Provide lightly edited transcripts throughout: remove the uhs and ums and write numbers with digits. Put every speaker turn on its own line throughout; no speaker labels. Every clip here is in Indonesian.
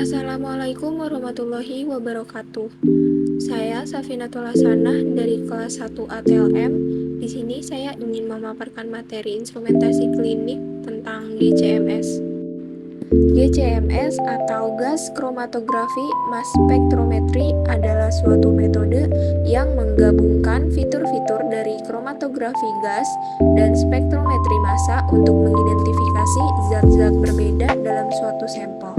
Assalamualaikum warahmatullahi wabarakatuh. Saya Safinatul Hasanah dari kelas 1 ATLM. Di sini saya ingin memaparkan materi instrumentasi klinik tentang GCMS. GCMS atau gas kromatografi mass spectrometry adalah suatu metode yang menggabungkan fitur-fitur dari kromatografi gas dan spektrometri massa untuk mengidentifikasi zat-zat berbeda dalam suatu sampel.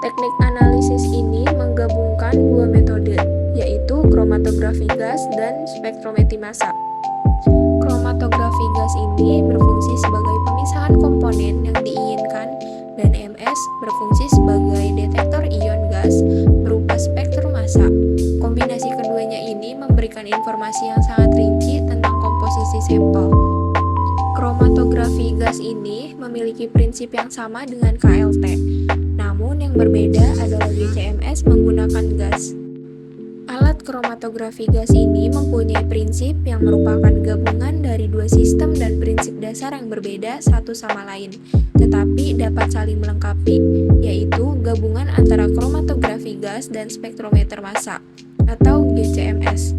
Teknik analisis ini menggabungkan dua metode, yaitu kromatografi gas dan spektrometri massa. Kromatografi gas ini berfungsi sebagai pemisahan komponen yang diinginkan, dan MS berfungsi sebagai detektor ion gas berupa spektrum massa. Kombinasi keduanya ini memberikan informasi yang sangat rinci tentang komposisi sampel. Kromatografi gas ini memiliki prinsip yang sama dengan KLT, namun yang berbeda adalah GCMS menggunakan gas. Alat kromatografi gas ini mempunyai prinsip yang merupakan gabungan dari dua sistem dan prinsip dasar yang berbeda satu sama lain, tetapi dapat saling melengkapi, yaitu gabungan antara kromatografi gas dan spektrometer massa, atau GCMS.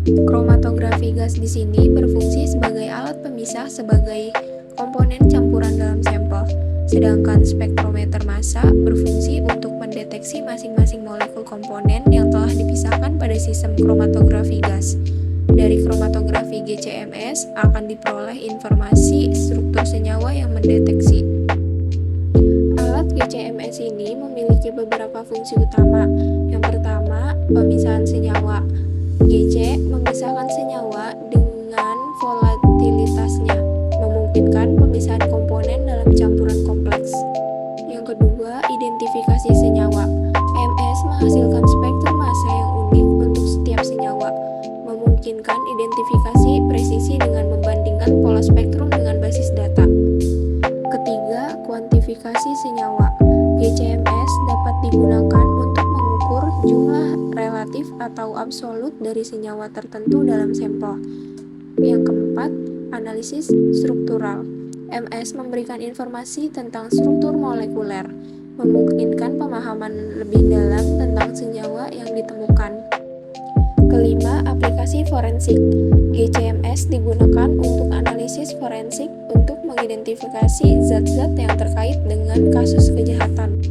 Kromatografi gas di sini berfungsi sebagai alat pemisah sebagai komponen campuran dalam sampel, sedangkan spektrometer massa berfungsi untuk mendeteksi masing-masing molekul komponen yang telah dipisahkan pada sistem kromatografi gas. Dari kromatografi GCMS akan diperoleh informasi struktur senyawa yang mendeteksi. Alat GCMS ini memiliki beberapa fungsi utama. Yang pertama, pemisahan senyawa. GC memisahkan senyawa dengan volatilitasnya, memungkinkan pemisahan komponen dalam campuran kompleks. Yang kedua, identifikasi senyawa. MS menghasilkan spektrum massa yang unik untuk setiap senyawa, memungkinkan identifikasi presisi dengan membandingkan pola spektrum dengan basis data. Ketiga, kuantifikasi senyawa. GCMS dapat digunakan untuk mengukur jumlah relatif atau absolut dari senyawa tertentu dalam sampel. Yang keempat, analisis struktural. MS memberikan informasi tentang struktur molekuler, memungkinkan pemahaman lebih dalam tentang senyawa yang ditemukan. Kelima, aplikasi forensik. GCMS digunakan untuk analisis forensik untuk mengidentifikasi zat-zat yang terkait dengan kasus kejahatan.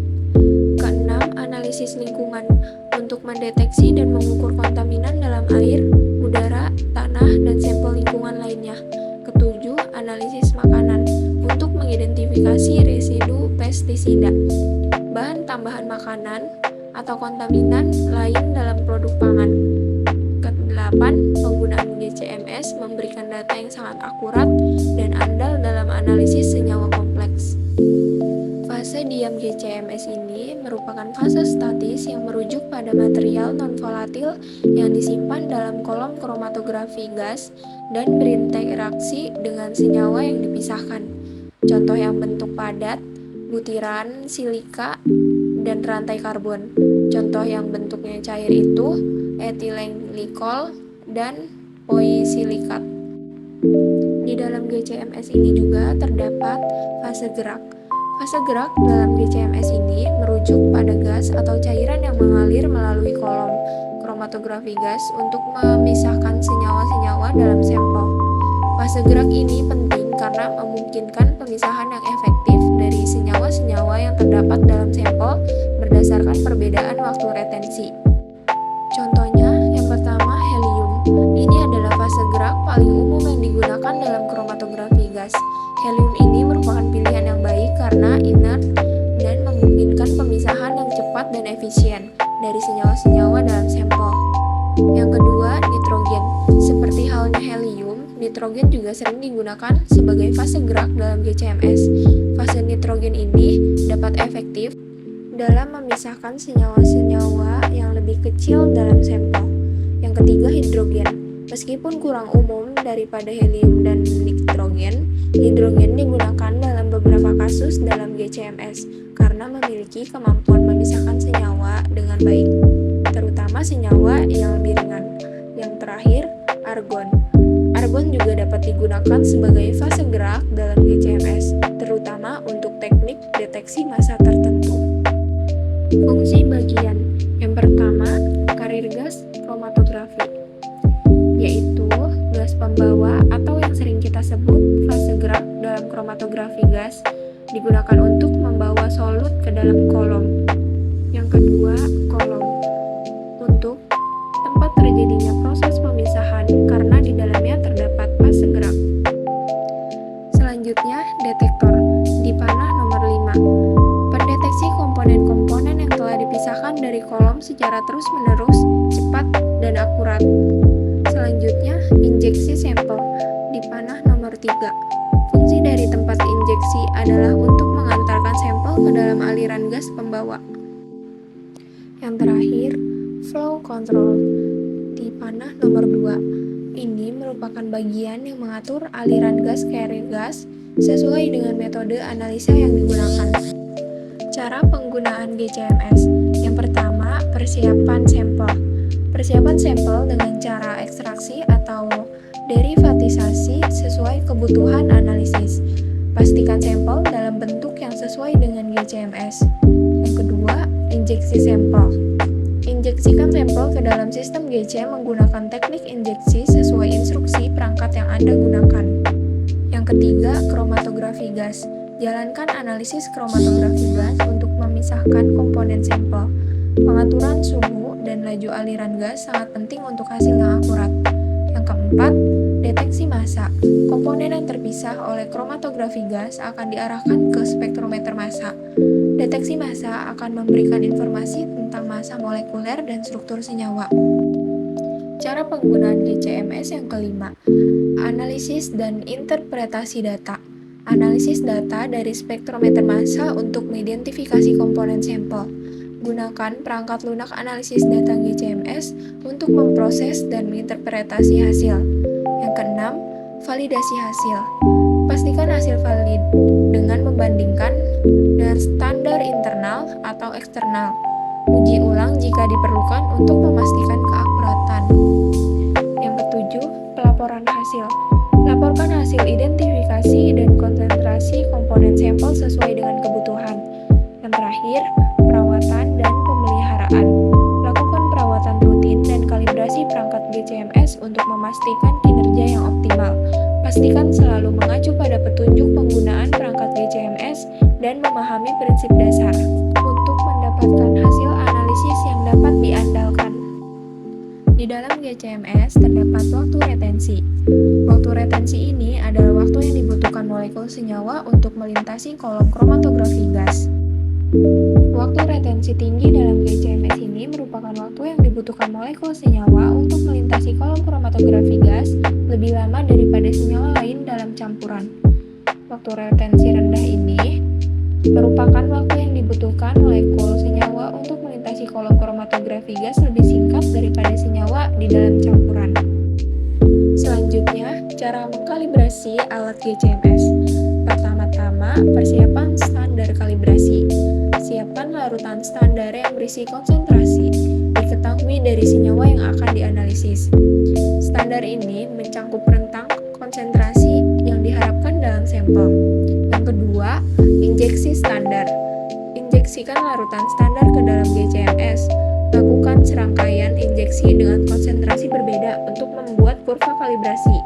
Keenam, analisis lingkungan untuk mendeteksi dan mengukur kontaminan dalam air, udara, tanah, dan sampel lingkungan lainnya. Ketujuh, analisis makanan untuk mengidentifikasi residu pestisida, bahan tambahan makanan, atau kontaminan lain dalam produk pangan. Kedelapan, penggunaan GCMS memberikan data yang sangat akurat dan andal dalam analisis senyawa kompleks. Fase diam GCMS ini merupakan fase statis yang merujuk pada material non-volatil yang disimpan dalam kolom kromatografi gas dan berinteraksi dengan senyawa yang dipisahkan. Contoh yang bentuk padat, butiran, silika, dan rantai karbon. Contoh yang bentuknya cair itu etilen glikol dan poisilikat. Di dalam GCMS ini juga terdapat fase gerak. Fase gerak dalam GCMS ini merujuk pada gas atau cairan yang mengalir melalui kolom kromatografi gas untuk memisahkan senyawa-senyawa dalam sampel. Fase gerak ini penting karena memungkinkan pemisahan yang efektif dari senyawa-senyawa yang terdapat dalam sampel berdasarkan perbedaan waktu retensi. Contohnya, yang pertama helium. Ini adalah fase gerak paling umum yang digunakan dalam kromatografi gas. Helium ini merupakan pilihan yang baik karena inert dan memungkinkan pemisahan yang cepat dan efisien dari senyawa-senyawa dalam sampel. Yang kedua, nitrogen. Seperti halnya helium, nitrogen juga sering digunakan sebagai fase gerak dalam GCMS. Fase nitrogen ini dapat efektif dalam memisahkan senyawa-senyawa yang lebih kecil dalam sampel. Yang ketiga, hidrogen. Meskipun kurang umum daripada helium dan nitrogen, hidrogen digunakan dalam beberapa kasus dalam GCMS karena memiliki kemampuan memisahkan senyawa dengan baik, terutama senyawa yang lebih ringan. Yang terakhir, argon. Argon juga dapat digunakan sebagai fase gerak dalam GCMS, terutama untuk teknik deteksi massa tertentu. Fungsi bagian yang pertama, karir gas kromatografi, yaitu gas pembawa atau yang sering kita sebut fase gerak dalam kromatografi gas digunakan untuk membawa solut ke dalam kolom. Yang kedua, kolom, untuk tempat terjadinya proses pemisahan karena di dalamnya terdapat fase gerak. Selanjutnya, detektor di panah nomor 5. Pendeteksi komponen-komponen yang telah dipisahkan dari kolom secara terus-menerus, cepat, dan akurat. Selanjutnya, injeksi sampel di panah nomor 3. Fungsi dari tempat injeksi adalah untuk mengantarkan sampel ke dalam aliran gas pembawa. Yang terakhir, flow control di panah nomor 2. Ini merupakan bagian yang mengatur aliran gas carrier gas sesuai dengan metode analisa yang digunakan. Cara penggunaan GCMS. Yang pertama, persiapan sampel. Persiapan sampel dengan cara ekstraksi atau derivatisasi sesuai kebutuhan analisis. Pastikan sampel dalam bentuk yang sesuai dengan GCMS. Yang kedua, injeksi sampel. Injeksikan sampel ke dalam sistem GC menggunakan teknik injeksi sesuai instruksi perangkat yang Anda gunakan. Yang ketiga, kromatografi gas. Jalankan analisis kromatografi gas untuk memisahkan komponen sampel. Pengaturan suhu dan laju aliran gas sangat penting untuk hasil yang akurat. Yang keempat, deteksi massa. Komponen yang terpisah oleh kromatografi gas akan diarahkan ke spektrometer massa. Deteksi massa akan memberikan informasi tentang massa molekuler dan struktur senyawa. Cara penggunaan GCMS yang kelima, analisis dan interpretasi data. Analisis data dari spektrometer massa untuk mengidentifikasi komponen sampel. Gunakan perangkat lunak analisis data GCMS untuk memproses dan menginterpretasi hasil. Yang keenam, validasi hasil. Pastikan hasil valid dengan membandingkan dengan standar internal atau eksternal. Uji ulang jika diperlukan untuk memastikan keakuratan. Yang ketujuh, pelaporan hasil. Laporkan hasil identifikasi dan konsentrasi komponen sampel sesuai dengan kebutuhan. Yang terakhir, perawatan dan pemeliharaan. Lakukan perawatan rutin dan kalibrasi perangkat GCMS untuk memastikan kinerja yang optimal. Pastikan selalu mengacu pada petunjuk penggunaan perangkat GCMS dan memahami prinsip dasar untuk mendapatkan hasil analisis yang dapat diandalkan. Di dalam GCMS terdapat waktu retensi. Waktu retensi ini adalah waktu yang dibutuhkan molekul senyawa untuk melintasi kolom kromatografi gas. Waktu retensi tinggi dalam GCMS ini merupakan waktu yang dibutuhkan molekul senyawa untuk melintasi kolom kromatografi gas lebih lama daripada senyawa lain dalam campuran. Waktu retensi rendah ini merupakan waktu yang dibutuhkan molekul senyawa untuk melintasi kolom kromatografi gas lebih singkat daripada senyawa di dalam campuran. Selanjutnya, cara mengkalibrasi alat GCMS. Pertama-tama, persiapan standar kalibrasi. Siapkan larutan standar yang berisi konsentrasi diketahui dari senyawa yang akan dianalisis. Standar ini mencangkup rentang konsentrasi yang diharapkan dalam sampel. Yang kedua, injeksi standar. Injeksikan larutan standar ke dalam GCMS. Lakukan serangkaian injeksi dengan konsentrasi berbeda untuk membuat kurva kalibrasi.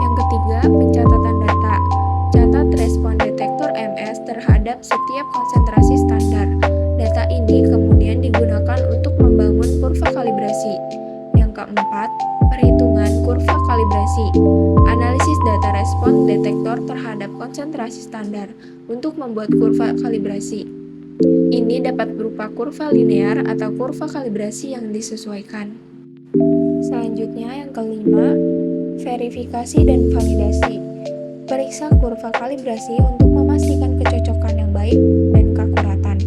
Yang ketiga, pencatatan data. Catat respon detektor MS terhadap setiap konsentrasi standar. Data ini kemudian digunakan untuk membangun kurva kalibrasi. Yang keempat, perhitungan kurva kalibrasi. Analisis data respon detektor terhadap konsentrasi standar untuk membuat kurva kalibrasi. Ini dapat berupa kurva linear atau kurva kalibrasi yang disesuaikan. Selanjutnya yang kelima, verifikasi dan validasi. Periksa kurva kalibrasi untuk memastikan kecocokan yang baik dan keakuratan.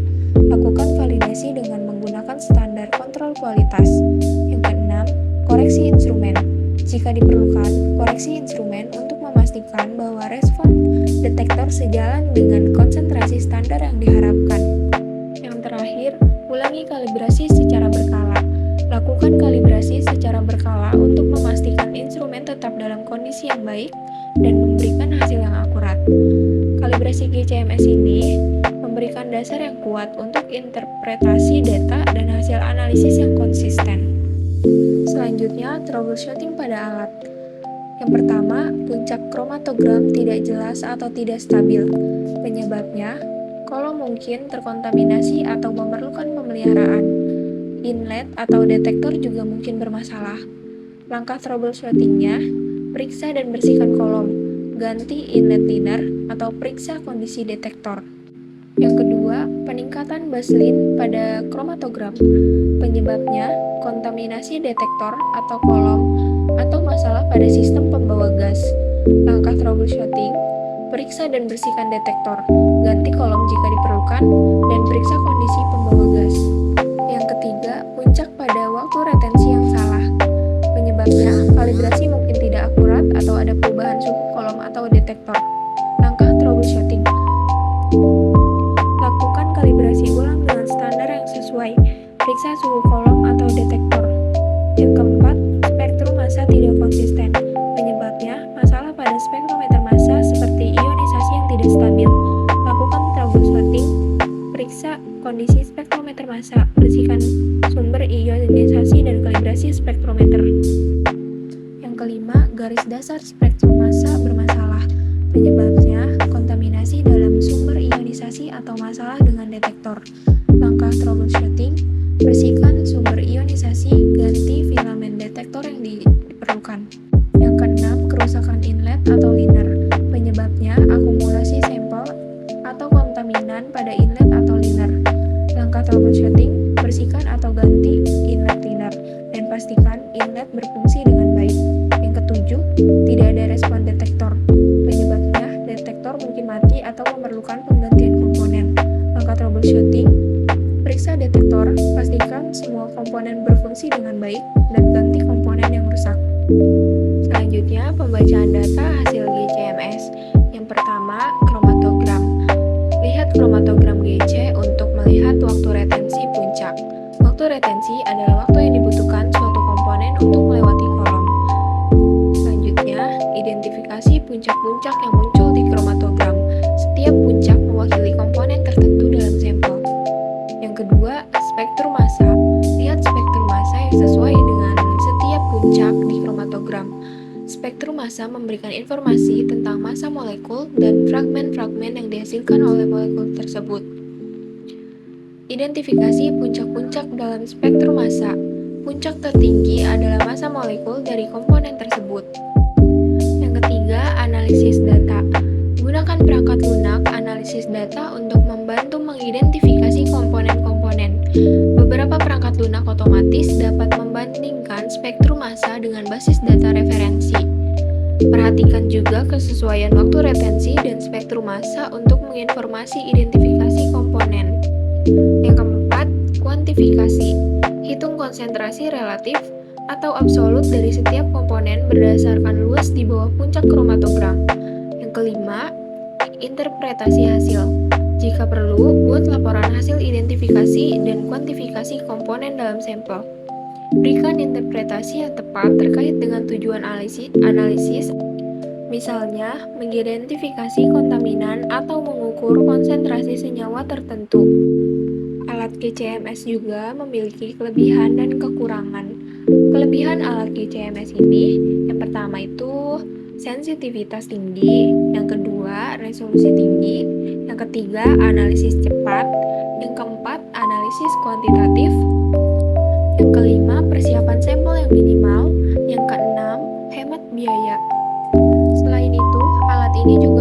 Lakukan validasi dengan menggunakan standar kontrol kualitas. Yang keenam, koreksi instrumen. Jika diperlukan, koreksi instrumen untuk memastikan bahwa respon detektor sejalan dengan konsentrasi standar yang diharapkan. Yang terakhir, ulangi kalibrasi secara berkala. Lakukan kalibrasi secara berkala untuk memastikan instrumen tetap dalam kondisi yang baik dan memberikan hasil yang akurat. Kalibrasi GCMS ini memberikan dasar yang kuat untuk interpretasi data dan hasil analisis yang konsisten. Selanjutnya, troubleshooting pada alat. Yang pertama, puncak kromatogram tidak jelas atau tidak stabil. Penyebabnya, kalau mungkin terkontaminasi atau memerlukan pemeliharaan. Inlet atau detektor juga mungkin bermasalah. Langkah troubleshootingnya, periksa dan bersihkan kolom, ganti inlet liner, atau periksa kondisi detektor. Yang kedua, peningkatan baseline pada kromatogram. Penyebabnya, kontaminasi detektor atau kolom, atau masalah pada sistem pembawa gas. Langkah troubleshooting, periksa dan bersihkan detektor, ganti kolom jika diperlukan, dan periksa kondisi pembawa gas. Yang ketiga, puncak pada waktu retensi yang salah. Penyebabnya, kalibrasi mungkin tidak akurat atau ada perubahan suhu kolom atau detektor. Langkah troubleshooting, lakukan kalibrasi ulang dengan standar yang sesuai. Periksa suhu kolom atau detektor. Yang keempat, spektrum massa tidak konsisten. Penyebabnya, masalah pada spektrometer massa seperti ionisasi yang tidak stabil. Lakukan troubleshooting, periksa kondisi spektrometer massa, bersihkan sumber ionisasi dan kalibrasi spektrometer. Yang kelima, garis dasar spektrum massa bermasalah. Penyebabnya, kontaminasi dalam sumber ionisasi atau masalah dengan detektor. Langkah troubleshooting, bersihkan sumber ionisasi, ganti filamen detektor yang diperlukan. Yang keenam, kerusakan inlet atau liner. Penyebabnya, akumulasi sampel atau kontaminan pada inlet atau liner. Langkah troubleshooting, bersihkan atau ganti inlet liner, dan pastikan inlet berfungsi dengan baik. Yang ketujuh, tidak ada respon detektor. Penyebabnya, detektor mungkin mati atau memerlukan penggantian komponen. Langkah troubleshooting, periksa detektor, pastikan semua komponen berfungsi dengan baik, dan ganti komponen yang rusak. Selanjutnya, pembacaan data hasil GCMS. Yang pertama, kromatogram. Lihat kromatogram GC untuk melihat waktu retensi puncak. Waktu retensi adalah waktu yang dibutuhkan suatu komponen untuk melewati kolom. Selanjutnya, identifikasi puncak-puncak yang muncul di kromatogram. Setiap puncak mewakili komponen tertentu dalam sampel. Yang kedua, spektrum massa. Lihat spektrum massa yang sesuai dengan setiap puncak di kromatogram. Spektrum massa memberikan informasi tentang massa molekul dan fragmen-fragmen yang dihasilkan oleh molekul tersebut. Identifikasi puncak-puncak dalam spektrum massa. Puncak tertinggi adalah massa molekul dari komponen tersebut. Yang ketiga, analisis data. Gunakan perangkat lunak analisis data untuk membantu mengidentifikasi komponen-komponen. Beberapa perangkat lunak otomatis dapat membandingkan spektrum massa dengan basis data referensi. Perhatikan juga kesesuaian waktu retensi dan spektrum massa untuk menginformasi identifikasi komponen. Yang keempat, kuantifikasi. Hitung konsentrasi relatif atau absolut dari setiap komponen berdasarkan luas di bawah puncak kromatogram. Yang kelima, interpretasi hasil. Jika perlu, buat laporan hasil identifikasi dan kuantifikasi komponen dalam sampel. Berikan interpretasi yang tepat terkait dengan tujuan analisis, misalnya mengidentifikasi kontaminan atau mengukur konsentrasi senyawa tertentu. Alat GCMS juga memiliki kelebihan dan kekurangan. Kelebihan alat GCMS ini, yang pertama itu sensitivitas tinggi, yang kedua resolusi tinggi, yang ketiga analisis cepat, yang keempat analisis kuantitatif, yang kelima persiapan sampel yang minimal, yang keenam hemat biaya. Selain itu, alat ini juga